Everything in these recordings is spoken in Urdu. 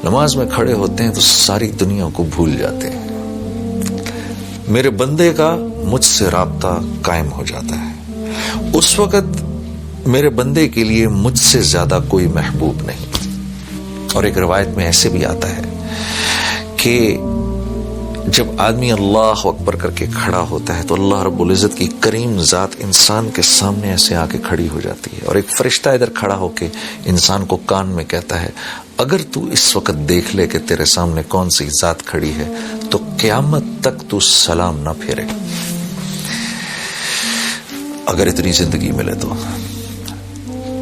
نماز میں کھڑے ہوتے ہیں تو ساری دنیا کو بھول جاتے ہیں. میرے بندے کا مجھ سے رابطہ قائم ہو جاتا ہے. اس وقت میرے بندے کے لیے مجھ سے زیادہ کوئی محبوب نہیں. اور ایک روایت میں ایسے بھی آتا ہے کہ جب آدمی اللہ اکبر کر کے کھڑا ہوتا ہے تو اللہ رب العزت کی کریم ذات انسان کے سامنے ایسے آ کے کھڑی ہو جاتی ہے, اور ایک فرشتہ ادھر کھڑا ہو کے انسان کو کان میں کہتا ہے اگر تو اس وقت دیکھ لے کہ تیرے سامنے کون سی ذات کھڑی ہے تو قیامت تک تو سلام نہ پھیرے, اگر اتنی زندگی ملے تو.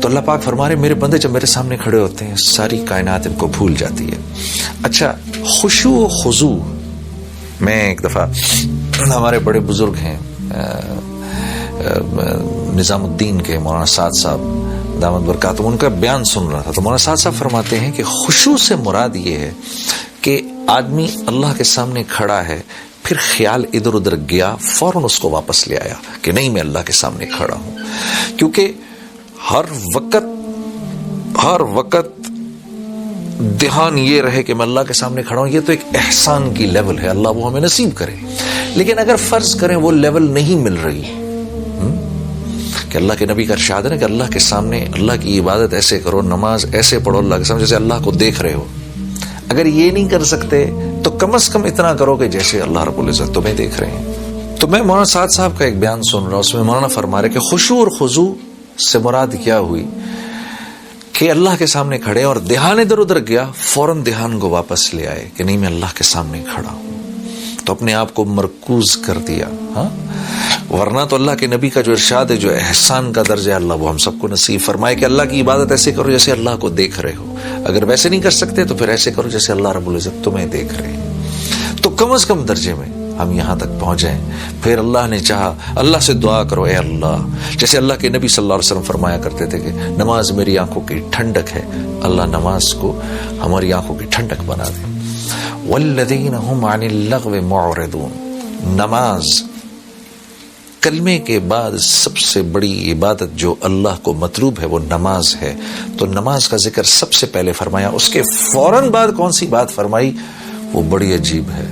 تو اللہ پاک فرما رہے میرے بندے جب میرے سامنے کھڑے ہوتے ہیں ساری کائنات ان کو بھول جاتی ہے. اچھا, خشوع و خضوع, میں ایک دفعہ ہمارے بڑے بزرگ ہیں نظام الدین کے مولانا سعد صاحب دامت برکاتہم, ان کا بیان سن رہا تھا تو مولانا سعد صاحب فرماتے ہیں کہ خشوع سے مراد یہ ہے کہ آدمی اللہ کے سامنے کھڑا ہے, پھر خیال ادھر ادھر گیا, فوراً اس کو واپس لے آیا کہ نہیں میں اللہ کے سامنے کھڑا ہوں. کیونکہ ہر وقت دھیان یہ رہے کہ میں اللہ کے سامنے کھڑا ہوں, یہ تو ایک احسان کی لیول ہے, اللہ وہ ہمیں نصیب کرے. لیکن اگر فرض کریں وہ لیول نہیں مل رہی کہ اللہ کے نبی کا ارشاد ہے نا کہ اللہ کے سامنے اللہ کی عبادت ایسے کرو, نماز ایسے پڑھو اللہ کے سامنے جیسے اللہ کو دیکھ رہے ہو. اگر یہ نہیں کر سکتے تو کم از کم اتنا کرو کہ جیسے اللہ رب العزت تمہیں دیکھ رہے ہیں. تو میں مولانا سعد صاحب کا ایک بیان سن رہا ہوں, اس میں مولانا فرما رہے کہ خشوع اور خضوع سے مراد کیا ہوئی کہ اللہ کے سامنے کھڑے اور دھیان ادھر ادھر گیا, فوراً دھیان کو واپس لے آئے کہ نہیں میں اللہ کے سامنے کھڑا ہوں, تو اپنے آپ کو مرکوز کر دیا. ہاں, ورنہ تو اللہ کے نبی کا جو ارشاد ہے, جو احسان کا درجہ ہے, اللہ وہ ہم سب کو نصیب فرمائے کہ اللہ کی عبادت ایسے کرو جیسے اللہ کو دیکھ رہے ہو. اگر ویسے نہیں کر سکتے تو پھر ایسے کرو جیسے اللہ رب العزت تمہیں دیکھ رہے ہیں. تو کم از کم درجے میں ہم یہاں تک پہنچے. پھر اللہ نے چاہا, اللہ سے دعا کرو اے اللہ, جیسے اللہ کے نبی صلی اللہ علیہ وسلم فرمایا کرتے تھے کہ نماز میری آنکھوں کی ٹھنڈک ہے, اللہ نماز کو ہماری آنکھوں کی ٹھنڈک بنا دے. والذین هم عن اللغو معرضون, نماز کلمے کے بعد سب سے بڑی عبادت جو اللہ کو مطلوب ہے وہ نماز ہے. تو نماز کا ذکر سب سے پہلے فرمایا, اس کے فوراً بعد کون سی بات فرمائی وہ بڑی عجیب ہے.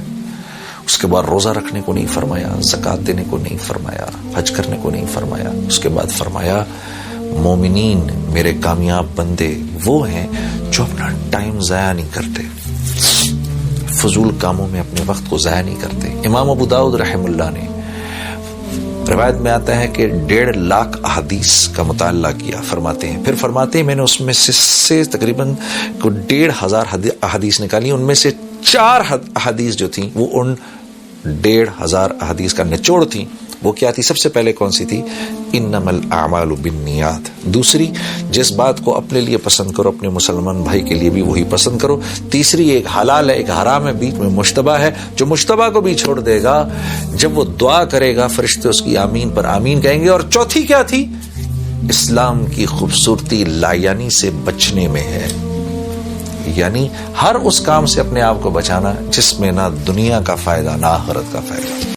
اس کے بعد روزہ رکھنے کو نہیں فرمایا, زکوٰۃ دینے کو نہیں فرمایا, حج کرنے کو نہیں فرمایا. اس کے بعد فرمایا مومنین میرے کامیاب بندے وہ ہیں جو اپنا ٹائم ضائع نہیں کرتے, فضول کاموں میں اپنے وقت کو ضائع نہیں کرتے. امام ابو داؤد رحم اللہ نے روایت میں آتا ہے کہ 1.5 لاکھ احادیث کا مطالعہ کیا, فرماتے ہیں. پھر فرماتے ہیں میں نے اس میں سے تقریباً 1,500 احادیث نکالی, ان میں سے 4 احادیث جو تھیں وہ ان 1,500 احادیث کا نچوڑ تھیں. وہ کیا تھی؟ سب سے پہلے کون سی تھی؟ انما الاعمال بالنیات. دوسری, جس بات کو اپنے لیے پسند کرو اپنے مسلمان بھائی کے لیے بھی وہی پسند کرو. تیسری, ایک حلال ہے ایک حرام ہے, بیچ میں مشتبہ ہے, جو مشتبہ کو بھی چھوڑ دے گا جب وہ دعا کرے گا فرشتے اس کی آمین پر آمین کہیں گے. اور چوتھی کیا تھی؟ اسلام کی خوبصورتی لایانی سے بچنے میں ہے, یعنی ہر اس کام سے اپنے آپ کو بچانا جس میں نہ دنیا کا فائدہ نہ آخرت کا فائدہ.